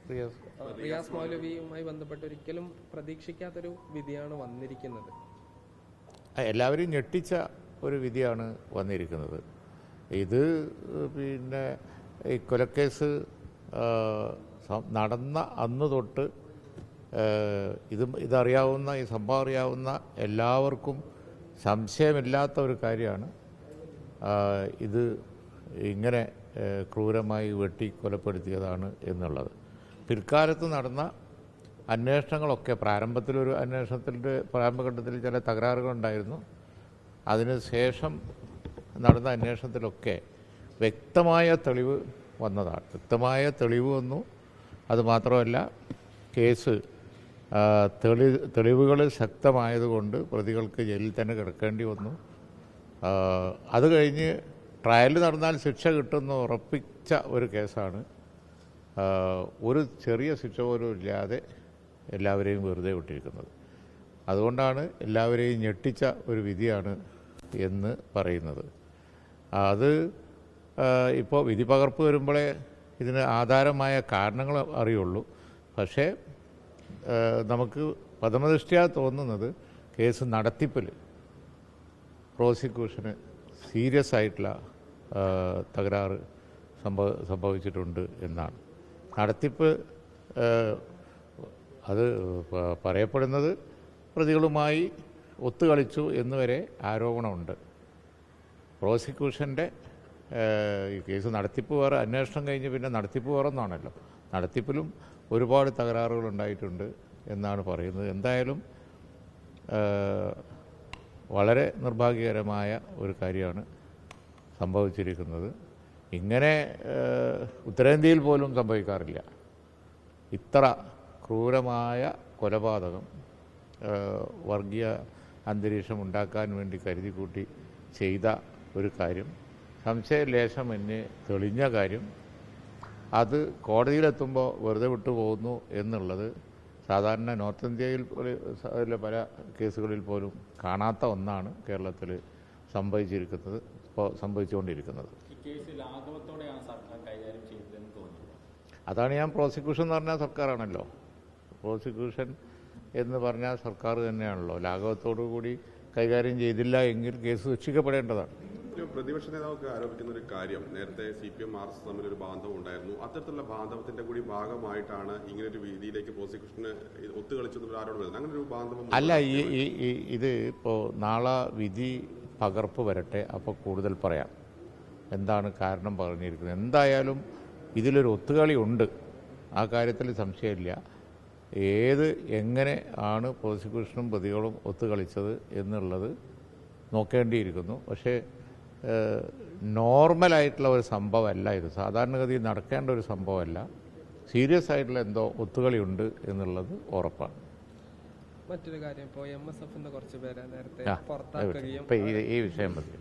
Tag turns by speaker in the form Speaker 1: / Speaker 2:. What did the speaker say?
Speaker 1: റിയാസ് മൗലവിയുമായി ബന്ധപ്പെട്ട് ഒരിക്കലും പ്രതീക്ഷിക്കാത്തൊരു വിധിയാണ് വന്നിരിക്കുന്നത്.
Speaker 2: എല്ലാവരെയും ഞെട്ടിച്ച ഒരു വിധിയാണ് വന്നിരിക്കുന്നത്. ഇത് പിന്നെ ഈ കൊലക്കേസ് നടന്ന അന്ന് തൊട്ട് ഇതറിയാവുന്ന ഈ സംഭവം അറിയാവുന്ന എല്ലാവർക്കും സംശയമില്ലാത്ത ഒരു കാര്യമാണ് ഇത് ഇങ്ങനെ ക്രൂരമായി വെട്ടി കൊലപ്പെടുത്തിയതാണ് എന്നുള്ളത്. പിൽക്കാലത്ത് നടന്ന അന്വേഷണങ്ങളൊക്കെ പ്രാരംഭത്തിലൊരു അന്വേഷണത്തിൻ്റെ പ്രാരംഭഘട്ടത്തിൽ ചില തകരാറുകളുണ്ടായിരുന്നു. അതിന് ശേഷം നടന്ന അന്വേഷണത്തിലൊക്കെ വ്യക്തമായ തെളിവ് വന്നതാണ്. വ്യക്തമായ തെളിവ് വന്നു. അതുമാത്രമല്ല, കേസ് തെളിവുകൾ ശക്തമായതുകൊണ്ട് പ്രതികൾക്ക് ജയിലിൽ തന്നെ കിടക്കേണ്ടി വന്നു. അത് കഴിഞ്ഞ് ട്രയൽ നടന്നാൽ ശിക്ഷ കിട്ടുമെന്ന് ഉറപ്പിച്ച ഒരു കേസാണ്. ഒരു ചെറിയ ശിക്ഷ പോലും ഇല്ലാതെ എല്ലാവരെയും വെറുതെ വിട്ടിരിക്കുന്നത്. അതുകൊണ്ടാണ് എല്ലാവരെയും ഞെട്ടിച്ച ഒരു വിധിയാണ് എന്ന് പറയുന്നത്. അത് ഇപ്പോൾ വിധി പകർപ്പ് വരുമ്പോഴേ ഇതിന് ആധാരമായ കാരണങ്ങൾ അറിയുള്ളൂ. പക്ഷേ നമുക്ക് പ്രഥമദൃഷ്ട്യാ തോന്നുന്നത് കേസ് നടത്തിപ്പിൽ പ്രോസിക്യൂഷന് സീരിയസ് ആയിട്ടുള്ള തകരാറ് സംഭവിച്ചിട്ടുണ്ട് എന്നാണ്. നടത്തിപ്പ് അത് പറയപ്പെടുന്നത് പ്രതികളുമായി ഒത്തുകളിച്ചു എന്നുവരെ ആരോപണമുണ്ട്. പ്രോസിക്യൂഷൻ്റെ ഈ കേസ് നടത്തിപ്പ് വേറെ, അന്വേഷണം കഴിഞ്ഞ് പിന്നെ നടത്തിപ്പ് വേറെ എന്നാണല്ലോ. നടത്തിപ്പിലും ഒരുപാട് തകരാറുകൾ ഉണ്ടായിട്ടുണ്ട് എന്നാണ് പറയുന്നത്. എന്തായാലും വളരെ നിർഭാഗ്യകരമായ ഒരു കാര്യമാണ് സംഭവിച്ചിരിക്കുന്നത്. ഇങ്ങനെ ഉത്തരേന്ത്യയിൽ പോലും സംഭവിക്കാറില്ല. ഇത്ര ക്രൂരമായ കൊലപാതകം വർഗീയ അന്തരീക്ഷം ഉണ്ടാക്കാൻ വേണ്ടി കരുതിക്കൂട്ടി ചെയ്ത ഒരു കാര്യം, സംശയലേശം എന്നെ തെളിഞ്ഞ കാര്യം, അത് കോടതിയിലെത്തുമ്പോൾ വെറുതെ വിട്ടുപോകുന്നു എന്നുള്ളത് സാധാരണ നോർത്ത് ഇന്ത്യയിൽ പല കേസുകളിൽ പോലും കാണാത്ത ഒന്നാണ് കേരളത്തിൽ സംഭവിച്ചിരിക്കുന്നത്, ഇപ്പോൾ സംഭവിച്ചുകൊണ്ടിരിക്കുന്നത്. അതാണ് ഞാൻ പ്രോസിക്യൂഷൻ എന്ന് പറഞ്ഞാൽ സർക്കാരാണല്ലോ. പ്രോസിക്യൂഷൻ എന്ന് പറഞ്ഞാൽ സർക്കാർ തന്നെയാണല്ലോ. ലാഘവത്തോടു കൂടി കൈകാര്യം ചെയ്തില്ല എങ്കിൽ കേസ് ശിക്ഷിക്കപ്പെടേണ്ടതാണ്.
Speaker 3: പ്രതിപക്ഷ നേതാവൊക്കെ ആരോപിക്കുന്ന ഒരു കാര്യം, നേരത്തെ CPM RS തമ്മിലൊരു ബാന്ധവം ഉണ്ടായിരുന്നു. അത്തരത്തിലുള്ള ബാന്ധവത്തിന്റെ കൂടി ഭാഗമായിട്ടാണ് ഇങ്ങനൊരു രീതിയിലേക്ക് പ്രോസിക്യൂഷന് ഒത്തുകളിച്ചെന്നുള്ള ആരോപണം. അങ്ങനെ ഒരു ബാന്ധവം
Speaker 2: അല്ല. ഇത് ഇപ്പോൾ നാളെ വിധി പകർപ്പ് വരട്ടെ, അപ്പോൾ കൂടുതൽ പറയാം എന്താണ് കാരണം പറഞ്ഞിരിക്കുന്നത്. എന്തായാലും ഇതിലൊരു ഒത്തുകളി ഉണ്ട്, ആ കാര്യത്തിൽ സംശയമില്ല. എങ്ങനെ ആണ് പ്രോസിക്യൂഷനും പ്രതികളും ഒത്തുകളിച്ചത് എന്നുള്ളത് നോക്കേണ്ടിയിരിക്കുന്നു. പക്ഷേ നോർമലായിട്ടുള്ള ഒരു സംഭവമല്ല ഇത്. സാധാരണഗതിയിൽ നടക്കേണ്ട ഒരു സംഭവമല്ല. സീരിയസ് ആയിട്ടുള്ള എന്തോ ഒത്തുകളി ഉണ്ട് എന്നുള്ളത് ഉറപ്പാണ്.
Speaker 1: മറ്റൊരു കാര്യം, ഇപ്പോൾ MSF കുറച്ച് പേരെ നേരത്തെ പുറത്താക്കുകയും
Speaker 2: ഈ വിഷയം മതി.